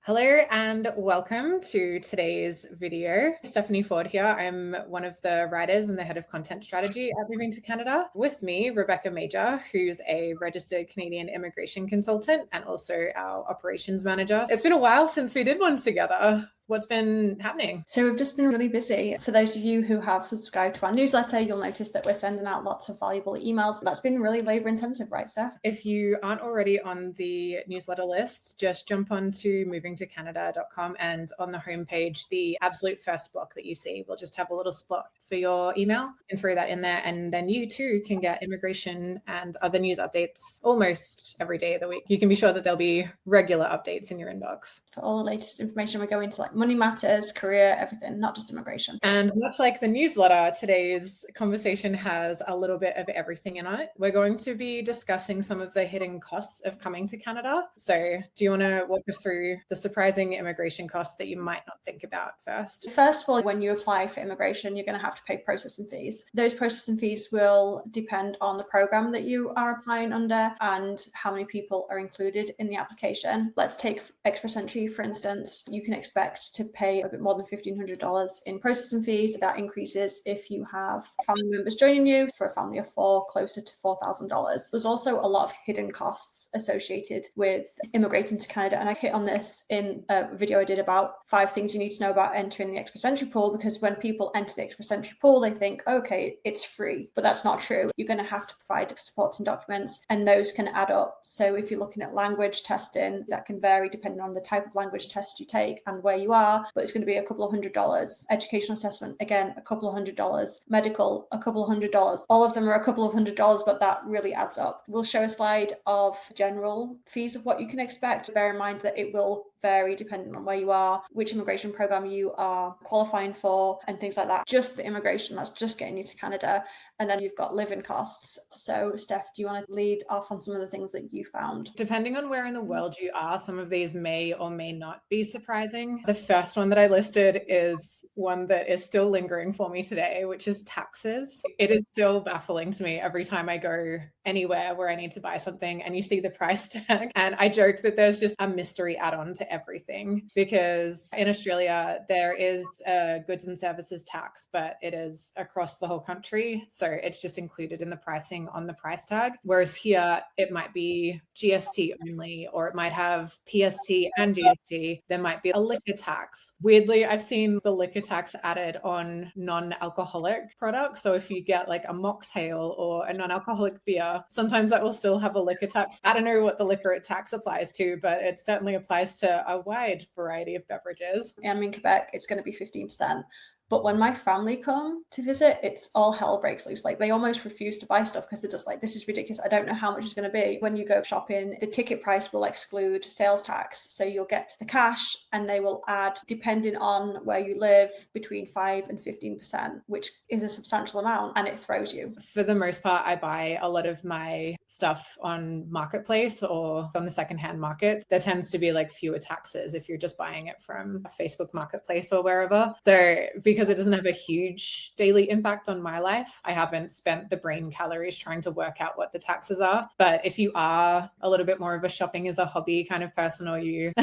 Hello and welcome to today's video. Stephanie Ford here. I'm one of the writers and the head of content strategy at Moving to Canada. With me, Rebecca Major, who's a registered Canadian immigration consultant and also our operations manager. It's been a while since we did one together. What's been happening? So we've just been really busy. For those of you who have subscribed to our newsletter, you'll notice that we're sending out lots of valuable emails. That's been really labor intensive, right, Steph? If you aren't already on the newsletter list, just jump onto movingtocanada.com, and on the homepage, the absolute first block that you see will just have a little spot for your email, and throw that in there, and then you too can get immigration and other news updates almost every day of the week. You can be sure that there'll be regular updates in your inbox. For all the latest information, we go into like money matters, career, everything, not just immigration. And much like the newsletter, today's conversation has a little bit of everything in it. We're going to be discussing some of the hidden costs of coming to Canada. So do you want to walk us through the surprising immigration costs that you might not think about first? First of all, when you apply for immigration, you're going to have to pay processing fees. Those processing fees will depend on the program that you are applying under and how many people are included in the application. Let's take Express Entry, for instance. You can expect to pay a bit more than $1,500 in processing fees. That increases if you have family members joining you. For a family of 4, closer to $4,000. There's also a lot of hidden costs associated with immigrating to Canada, and I hit on this in a video I did about 5 things you need to know about entering the Express Entry pool, because when people enter the Express Entry pool, they think, okay, it's free, but that's not true. You're going to have to provide supporting documents, and those can add up. So if you're looking at language testing, that can vary depending on the type of language test you take and where you are, but it's going to be a couple of $100. Educational assessment, again, a couple of $100. Medical, a couple of $100. All of them are a couple of $100, but that really adds up. We'll show a slide of general fees of what you can expect. Bear in mind that it will vary depending on where you are, which immigration program you are qualifying for, and things like that. Just the immigration, that's just getting you to Canada. And then you've got living costs. So Steph, do you want to lead off on some of the things that you found? Depending on where in the world you are, some of these may or may not be surprising. The first one that I listed is one that is still lingering for me today, which is taxes. It is still baffling to me every time I go anywhere where I need to buy something and you see the price tag. And I joke that there's just a mystery add-on to everything, because in Australia, there is a goods and services tax, but it is across the whole country. So it's just included in the pricing on the price tag. Whereas here, it might be GST only, or it might have PST and GST. There might be a liquor tax. Weirdly, I've seen the liquor tax added on non-alcoholic products. So if you get like a mocktail or a non-alcoholic beer, sometimes that will still have a liquor tax. I don't know what the liquor tax applies to, but it certainly applies to a wide variety of beverages. I'm in Quebec, it's going to be 15%. But when my family come to visit, it's all hell breaks loose. Like, they almost refuse to buy stuff because they're just like, this is ridiculous. I don't know how much it's going to be. When you go shopping, the ticket price will exclude sales tax. So you'll get to the cash and they will add, depending on where you live, between 5 and 15%, which is a substantial amount, and it throws you. For the most part, I buy a lot of my stuff on Marketplace or on the secondhand market. There tends to be like fewer taxes if you're just buying it from a Facebook Marketplace or wherever. So because it doesn't have a huge daily impact on my life, I haven't spent the brain calories trying to work out what the taxes are. But if you are a little bit more of a shopping as a hobby kind of person, or you,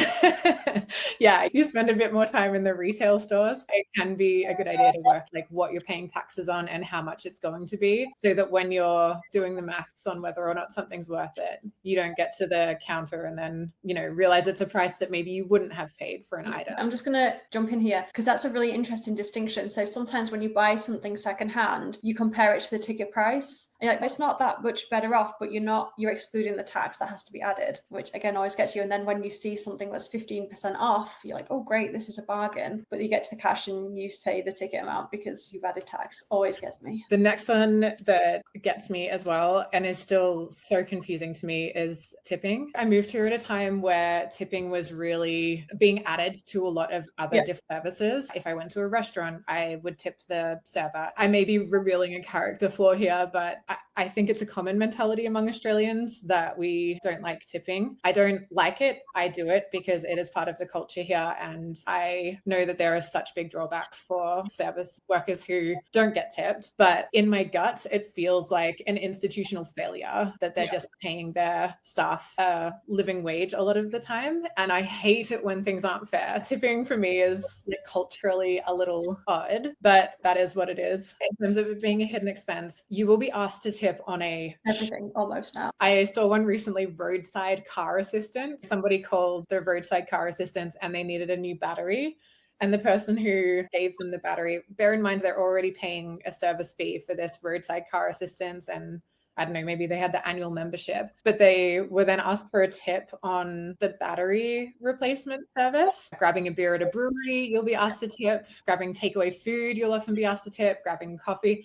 you spend a bit more time in the retail stores, it can be a good idea to work like what you're paying taxes on and how much it's going to be, so that when you're doing the maths on whether or not something's worth it, you don't get to the counter and then, realize it's a price that maybe you wouldn't have paid for an item. I'm just going to jump in here because that's a really interesting distinction. So sometimes when you buy something secondhand, you compare it to the ticket price. And it's not that much better off, but you're excluding the tax that has to be added, which again always gets you. And then when you see something that's 15% off, you're like, oh great, this is a bargain. But you get to the cash and you pay the ticket amount because you've added tax. Always gets me. The next one that gets me as well, and is still so confusing to me, is tipping. I moved here at a time where tipping was really being added to a lot of other different services. If I went to a restaurant, I would tip the server. I may be revealing a character flaw here, but I think it's a common mentality among Australians that we don't like tipping. I don't like it. I do it because it is part of the culture here. And I know that there are such big drawbacks for service workers who don't get tipped. But in my guts, it feels like an institutional failure that they're just paying their staff a living wage a lot of the time. And I hate it when things aren't fair. Tipping for me is like culturally a little odd, but that is what it is. In terms of it being a hidden expense, you will be asked to tip on everything almost now. I saw one recently, roadside car assistance. Somebody called the roadside car assistance and they needed a new battery. And the person who gave them the battery, bear in mind, they're already paying a service fee for this roadside car assistance. And I don't know, maybe they had the annual membership, but they were then asked for a tip on the battery replacement service. Grabbing a beer at a brewery, you'll be asked to tip. Grabbing takeaway food, you'll often be asked to tip. Grabbing coffee.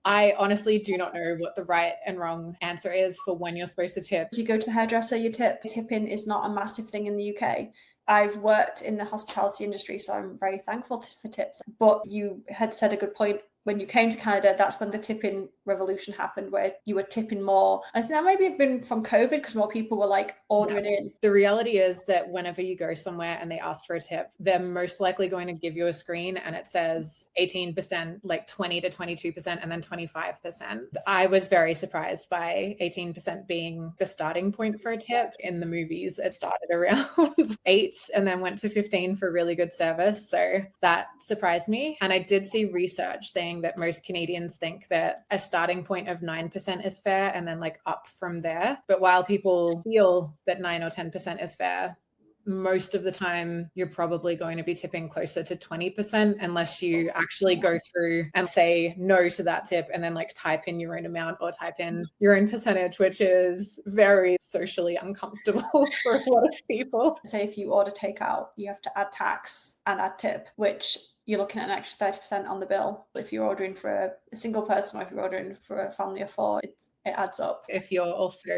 I honestly do not know what the right and wrong answer is for when you're supposed to tip. You go to the hairdresser, you tip. Tipping is not a massive thing in the UK. I've worked in the hospitality industry, so I'm very thankful for tips. But you had said a good point. When you came to Canada, that's when the tipping revolution happened, where you were tipping more. I think that maybe have been from COVID because more people were like ordering in. The reality is that whenever you go somewhere and they ask for a tip, they're most likely going to give you a screen and it says 18%, like 20 to 22%, and then 25%. I was very surprised by 18% being the starting point for a tip. In the movies, it started around 8 and then went to 15 for really good service. So that surprised me. And I did see research saying that most Canadians think that a starting point of 9% is fair and then like up from there. But while people feel that 9 or 10% is fair, most of the time you're probably going to be tipping closer to 20% unless you actually go through and say no to that tip and then like type in your own amount or type in your own percentage, which is very socially uncomfortable for a lot of people. Say if you order takeout, you have to add tax and add tip, which you're looking at an extra 30% on the bill. If you're ordering for a single person or if you're ordering for a family of 4, it adds up. If you're also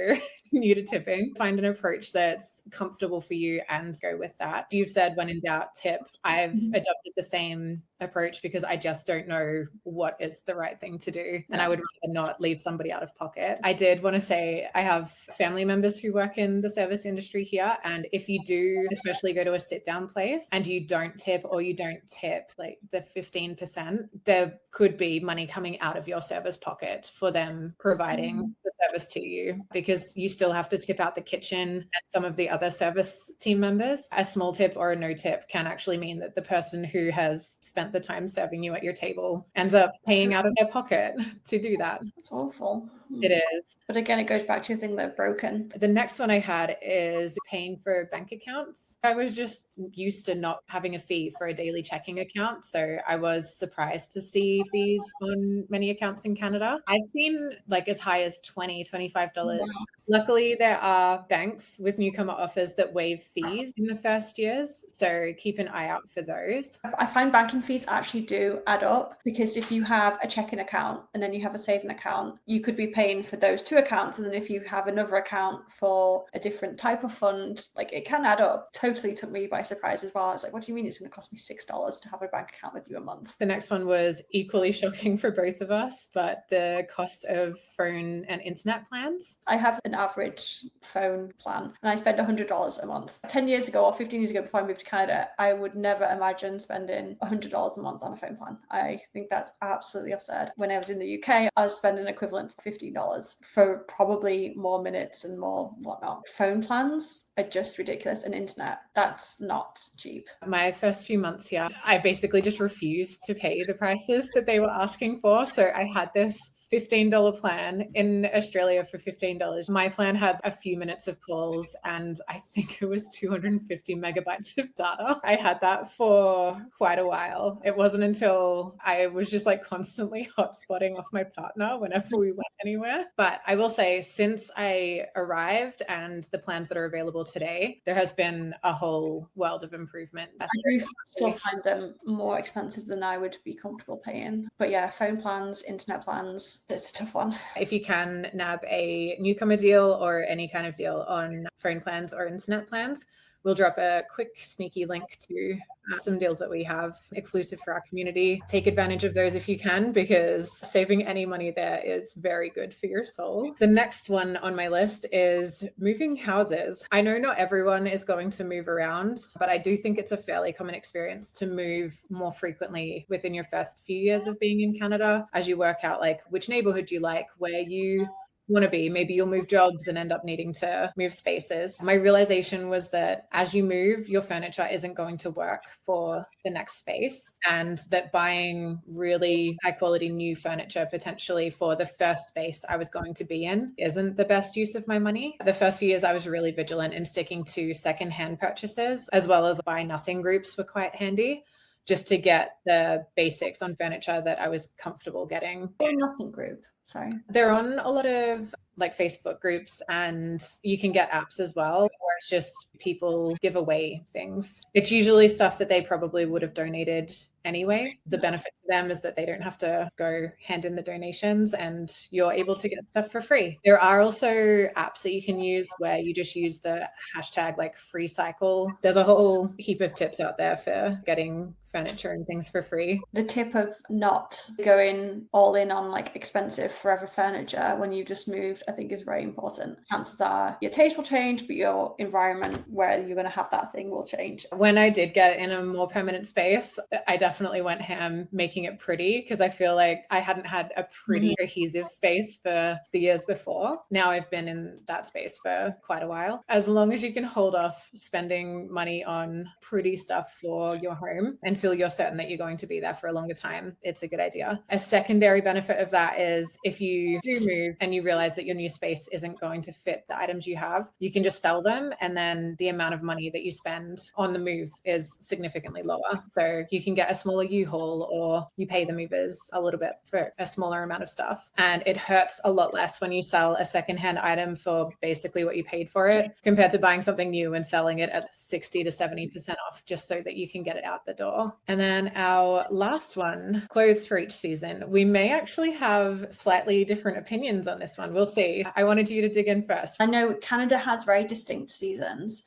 new to tipping, find an approach that's comfortable for you and go with that. You've said when in doubt, tip. I've adopted the same approach because I just don't know what is the right thing to do. And I would rather not leave somebody out of pocket. I did want to say I have family members who work in the service industry here. And if you do, especially go to a sit down place and you don't tip or you don't tip like the 15%, there could be money coming out of your service pocket for them providing the service to you, because you still have to tip out the kitchen and some of the other service team members. A small tip or a no tip can actually mean that the person who has spent the time serving you at your table ends up paying out of their pocket to do that. That's awful. It is. But again, it goes back to the thing that broken. The next one I had is paying for bank accounts. I was just used to not having a fee for a daily checking account. So I was surprised to see fees on many accounts in Canada. I've seen like as high as $20, $25. Wow. Luckily, there are banks with newcomer offers that waive fees in the first years. So keep an eye out for those. I find banking fees actually do add up, because if you have a checking account and then you have a saving account, you could be paying for those 2 accounts. And then if you have another account for a different type of fund, like it can add up. Totally took me by surprise as well. I was like, what do you mean it's going to cost me $6 to have a bank account with you a month? The next one was equally shocking for both of us, but the cost of phone and internet plans. I have an average phone plan and I spend $100 a month. 10 years ago or 15 years ago, before I moved to Canada, I would never imagine spending $100 a month on a phone plan. I think that's absolutely absurd. When I was in the UK, I was spending equivalent to $15 for probably more minutes and more whatnot. Phone plans are just ridiculous, and internet, that's not cheap. My first few months here, I basically just refused to pay the prices that they were asking for. So I had this $15 plan in Australia for $15. My plan had a few minutes of calls and I think it was 250 megabytes of data. I had that for quite a while. It wasn't until I was just like constantly hotspotting off my partner whenever we went anywhere. But I will say, since I arrived and the plans that are available today, there has been a whole world of improvement. I do still find them more expensive than I would be comfortable paying. But yeah, phone plans, internet plans, it's a tough one. If you can nab a newcomer deal or any kind of deal on phone plans or internet plans, We'll drop a quick sneaky link to some deals that we have exclusive for our community. Take advantage of those if you can, because saving any money there is very good for your soul. The next one on my list is moving houses. I know not everyone is going to move around, but I do think it's a fairly common experience to move more frequently within your first few years of being in Canada, as you work out like which neighborhood you like, where you want to be. Maybe you'll move jobs and end up needing to move spaces. My realization was that as you move, your furniture isn't going to work for the next space, and that buying really high quality new furniture potentially for the first space I was going to be in isn't the best use of my money. The first few years I was really vigilant in sticking to secondhand purchases, as well as buy nothing groups were quite handy, just to get the basics on furniture that I was comfortable getting. Nothing group. Sorry. They're on a lot of like Facebook groups, and you can get apps as well where it's just people give away things. It's usually stuff that they probably would have donated anyway. The benefit to them is that they don't have to go hand in the donations, and you're able to get stuff for free. There are also apps that you can use where you just use the hashtag like free cycle. There's a whole heap of tips out there for getting furniture and things for free. The tip of not going all in on like expensive forever furniture when you just moved, I think is very important. Chances are your taste will change, but your environment where you're going to have that thing will change. When I did get in a more permanent space, I definitely went ham making it pretty, because I feel like I hadn't had a pretty cohesive space for the years before. Now I've been in that space for quite a while. As long as you can hold off spending money on pretty stuff for your home until you're certain that you're going to be there for a longer time, it's a good idea. A secondary benefit of that is if you do move and you realize that your new space isn't going to fit the items you have, you can just sell them, and then the amount of money that you spend on the move is significantly lower. So you can get a smaller U-Haul, or you pay the movers a little bit for a smaller amount of stuff. And it hurts a lot less when you sell a secondhand item for basically what you paid for it, compared to buying something new and selling it at 60 to 70% off just so that you can get it out the door. And then our last one, clothes for each season. We may actually have slightly different opinions on this one. We'll see. I wanted you to dig in first. I know Canada has very distinct seasons,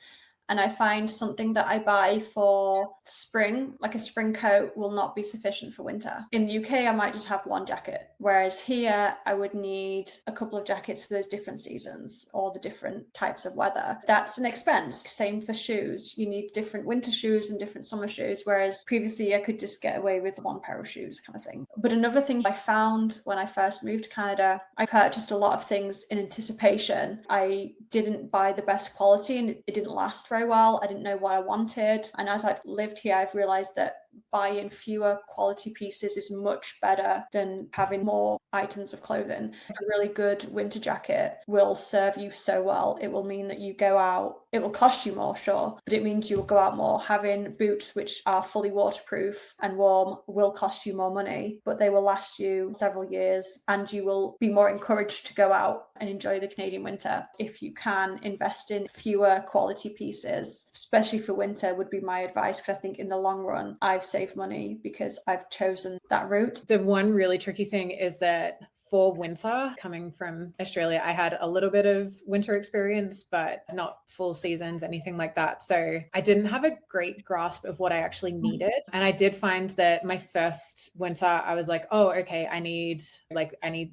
and I find something that I buy for spring, like a spring coat, will not be sufficient for winter. In the UK, I might just have one jacket, whereas here I would need a couple of jackets for those different seasons or the different types of weather. That's an expense. Same for shoes. You need different winter shoes and different summer shoes, whereas previously I could just get away with one pair of shoes kind of thing. But another thing I found when I first moved to Canada, I purchased a lot of things in anticipation. I didn't buy the best quality and it didn't last very well. I didn't know what I wanted. And as I've lived here, I've realized that buying fewer quality pieces is much better than having more items of clothing. A really good winter jacket will serve you so well. It will mean that you go out. It will cost you more, sure, but it means you will go out more. Having boots which are fully waterproof and warm will cost you more money, but they will last you several years, and you will be more encouraged to go out and enjoy the Canadian winter. If you can invest in fewer quality pieces, especially for winter, would be my advice, because I think in the long run, I've saved money because I've chosen that route. The one really tricky thing is that for winter, coming from Australia, I had a little bit of winter experience, but not full seasons, anything like that. So I didn't have a great grasp of what I actually needed. And I did find that my first winter, I was like, oh, okay, I need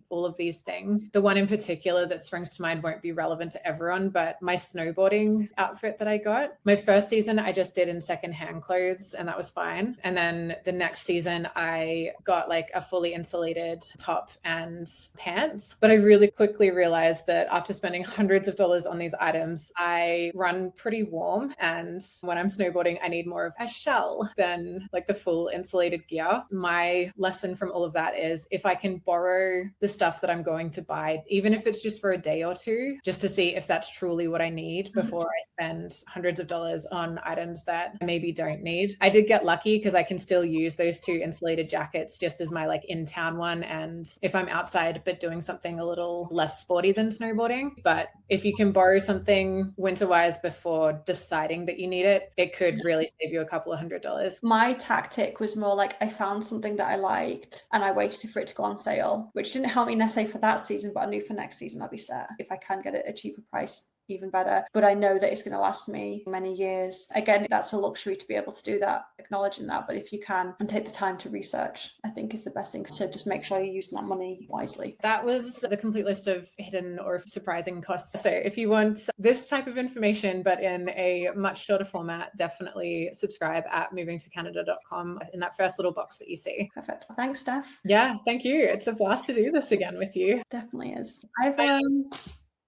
all of these things. The one in particular that springs to mind won't be relevant to everyone, but my snowboarding outfit that I got, my first season, I just did in secondhand clothes, and that was fine. And then the next season, I got like a fully insulated top and pants. But I really quickly realized that after spending hundreds of dollars on these items, I run pretty warm. And when I'm snowboarding, I need more of a shell than like the full insulated gear. My lesson from all of that is if I can borrow the stuff that I'm going to buy, even if it's just for a day or two, just to see if that's truly what I need before I spend hundreds of dollars on items that I maybe don't need. I did get lucky because I can still use those two insulated jackets just as my like in-town one. And if I'm outside but doing something a little less sporty than snowboarding. But if you can borrow something winter-wise before deciding that you need it, it could really save you a couple of $100s. My tactic was more like I found something that I liked and I waited for it to go on sale, which didn't help me necessarily for that season, but I knew for next season I'll be set if I can get it at a cheaper price. even better. But I know that it's going to last me many years. Again, that's a luxury to be able to do that, acknowledging that. But if you can and take the time to research, I think is the best thing. So just make sure you're using that money wisely. That was the complete list of hidden or surprising costs. So if you want this type of information, but in a much shorter format, definitely subscribe at movingtocanada.com in that first little box that you see. Perfect. Thanks, Steph. Yeah, thank you. It's a blast to do this again with you. Definitely is. Bye, everyone.